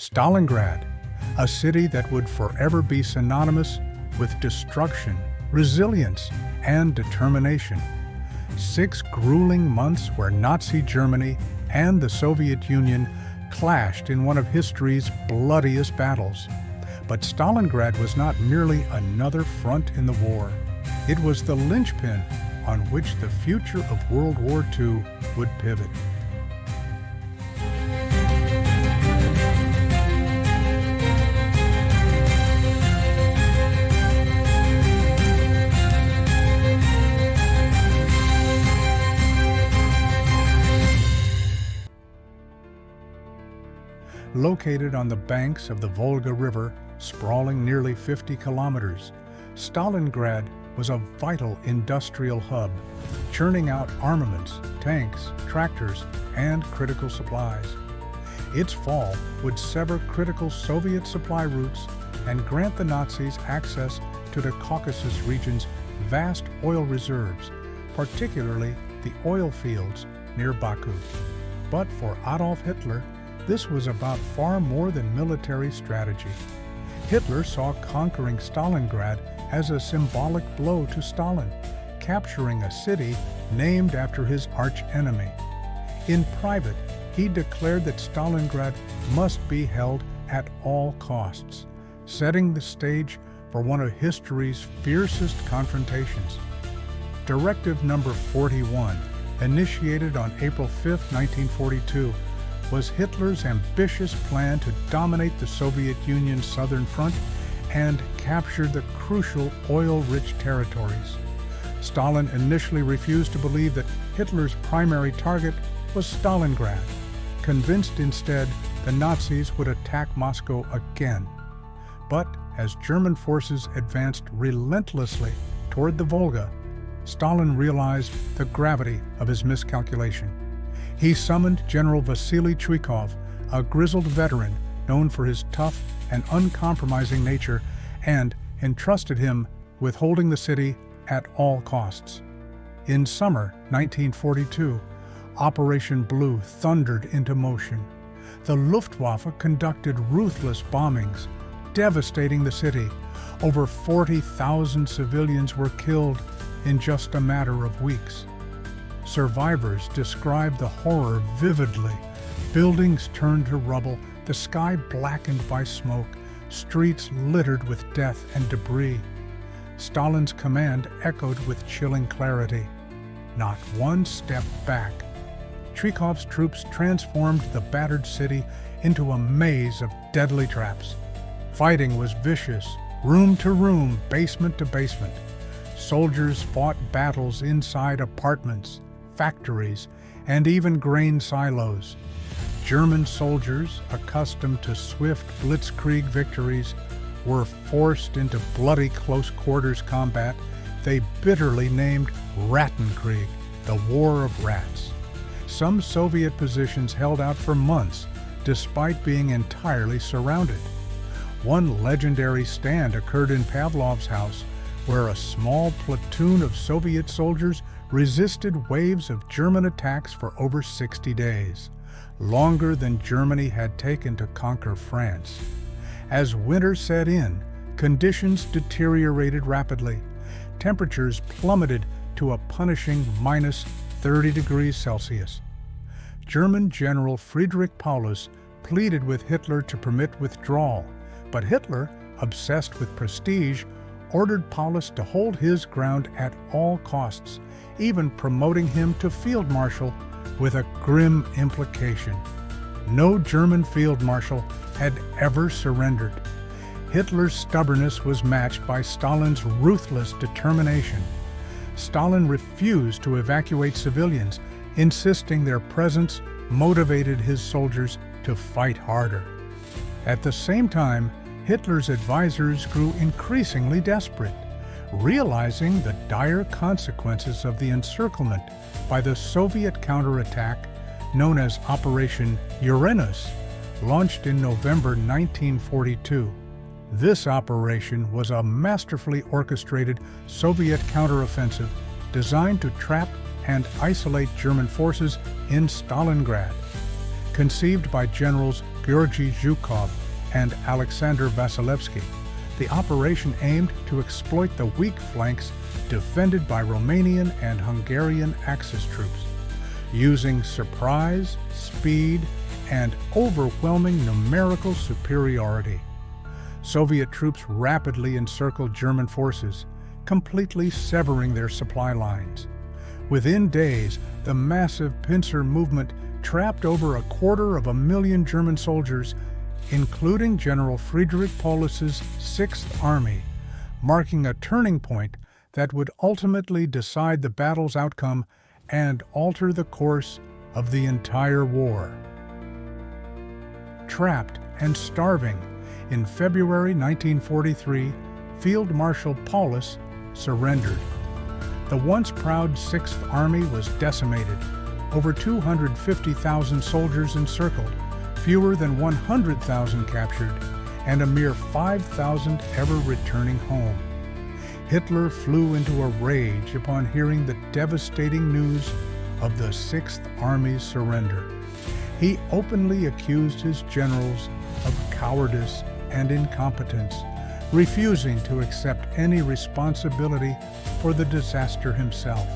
Stalingrad, a city that would forever be synonymous with destruction, resilience, and determination. 6 grueling months where Nazi Germany and the Soviet Union clashed in one of history's bloodiest battles. But Stalingrad was not merely another front in the war. It was the linchpin on which the future of World War II would pivot. Located on the banks of the Volga River, sprawling nearly 50 kilometers, Stalingrad was a vital industrial hub, churning out armaments, tanks, tractors, and critical supplies. Its fall would sever critical Soviet supply routes and grant the Nazis access to the Caucasus region's vast oil reserves, particularly the oil fields near Baku. But for Adolf Hitler, this was about far more than military strategy. Hitler saw conquering Stalingrad as a symbolic blow to Stalin, capturing a city named after his arch-enemy. In private, he declared that Stalingrad must be held at all costs, setting the stage for one of history's fiercest confrontations. Directive Number 41, initiated on April 5, 1942, was Hitler's ambitious plan to dominate the Soviet Union's southern front and capture the crucial oil-rich territories. Stalin initially refused to believe that Hitler's primary target was Stalingrad, convinced instead the Nazis would attack Moscow again. But as German forces advanced relentlessly toward the Volga, Stalin realized the gravity of his miscalculation. He summoned General Vasily Chuikov, a grizzled veteran known for his tough and uncompromising nature, and entrusted him with holding the city at all costs. In summer 1942, Operation Blue thundered into motion. The Luftwaffe conducted ruthless bombings, devastating the city. Over 40,000 civilians were killed in just a matter of weeks. Survivors described the horror vividly. Buildings turned to rubble, the sky blackened by smoke, streets littered with death and debris. Stalin's command echoed with chilling clarity. Not one step back. Chuikov's troops transformed the battered city into a maze of deadly traps. Fighting was vicious, room to room, basement to basement. Soldiers fought battles inside apartments, factories, and even grain silos. German soldiers, accustomed to swift blitzkrieg victories, were forced into bloody close-quarters combat they bitterly named Rattenkrieg, the War of Rats. Some Soviet positions held out for months, despite being entirely surrounded. One legendary stand occurred in Pavlov's house, where a small platoon of Soviet soldiers resisted waves of German attacks for over 60 days, longer than Germany had taken to conquer France. As winter set in, conditions deteriorated rapidly. Temperatures plummeted to a punishing minus 30 degrees Celsius. German General Friedrich Paulus pleaded with Hitler to permit withdrawal, but Hitler, obsessed with prestige, ordered Paulus to hold his ground at all costs, even promoting him to field marshal with a grim implication. No German field marshal had ever surrendered. Hitler's stubbornness was matched by Stalin's ruthless determination. Stalin refused to evacuate civilians, insisting their presence motivated his soldiers to fight harder. At the same time, Hitler's advisors grew increasingly desperate. Realizing the dire consequences of the encirclement by the Soviet counterattack, known as Operation Uranus, launched in November 1942. This operation was a masterfully orchestrated Soviet counteroffensive designed to trap and isolate German forces in Stalingrad. Conceived by Generals Georgy Zhukov and Alexander Vasilevsky, the operation aimed to exploit the weak flanks defended by Romanian and Hungarian Axis troops. Using surprise, speed, and overwhelming numerical superiority, Soviet troops rapidly encircled German forces, completely severing their supply lines. Within days, the massive pincer movement trapped over 250,000 German soldiers, including General Friedrich Paulus's Sixth Army, marking a turning point that would ultimately decide the battle's outcome and alter the course of the entire war. Trapped and starving, in February 1943, Field Marshal Paulus surrendered. The once proud Sixth Army was decimated, over 250,000 soldiers encircled, fewer than 100,000 captured, and a mere 5,000 ever returning home. Hitler flew into a rage upon hearing the devastating news of the Sixth Army's surrender. He openly accused his generals of cowardice and incompetence, refusing to accept any responsibility for the disaster himself.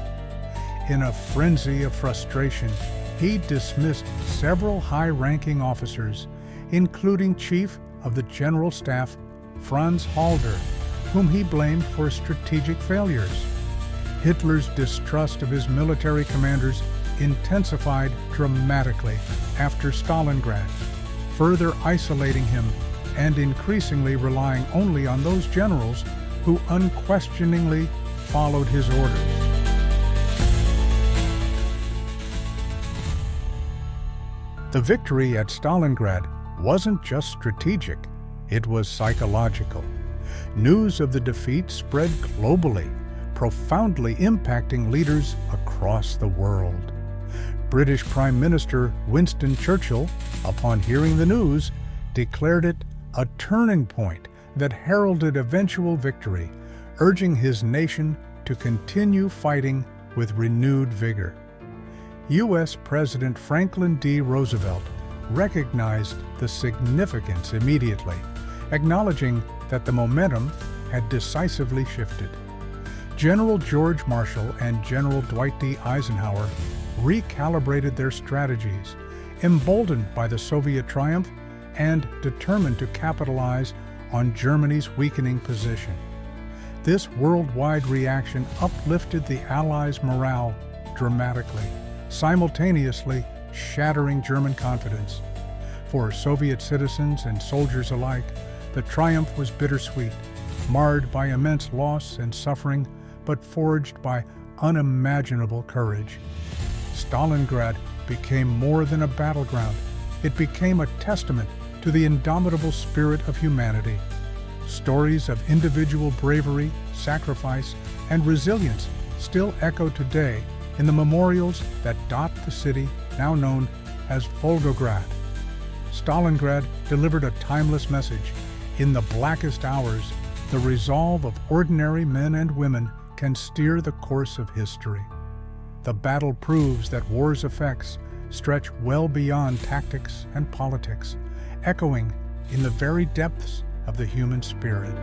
In a frenzy of frustration, he dismissed several high-ranking officers, including Chief of the General Staff Franz Halder, whom he blamed for strategic failures. Hitler's distrust of his military commanders intensified dramatically after Stalingrad, further isolating him and increasingly relying only on those generals who unquestioningly followed his orders. The victory at Stalingrad wasn't just strategic, it was psychological. News of the defeat spread globally, profoundly impacting leaders across the world. British Prime Minister Winston Churchill, upon hearing the news, declared it a turning point that heralded eventual victory, urging his nation to continue fighting with renewed vigor. U.S. President Franklin D. Roosevelt recognized the significance immediately, acknowledging that the momentum had decisively shifted. General George Marshall and General Dwight D. Eisenhower recalibrated their strategies, emboldened by the Soviet triumph and determined to capitalize on Germany's weakening position. This worldwide reaction uplifted the Allies' morale dramatically, simultaneously shattering German confidence. For Soviet citizens and soldiers alike, the triumph was bittersweet, marred by immense loss and suffering, but forged by unimaginable courage. Stalingrad became more than a battleground. It became a testament to the indomitable spirit of humanity. Stories of individual bravery, sacrifice, and resilience still echo today in the memorials that dot the city now known as Volgograd. Stalingrad delivered a timeless message. In the blackest hours, the resolve of ordinary men and women can steer the course of history. The battle proves that war's effects stretch well beyond tactics and politics, echoing in the very depths of the human spirit.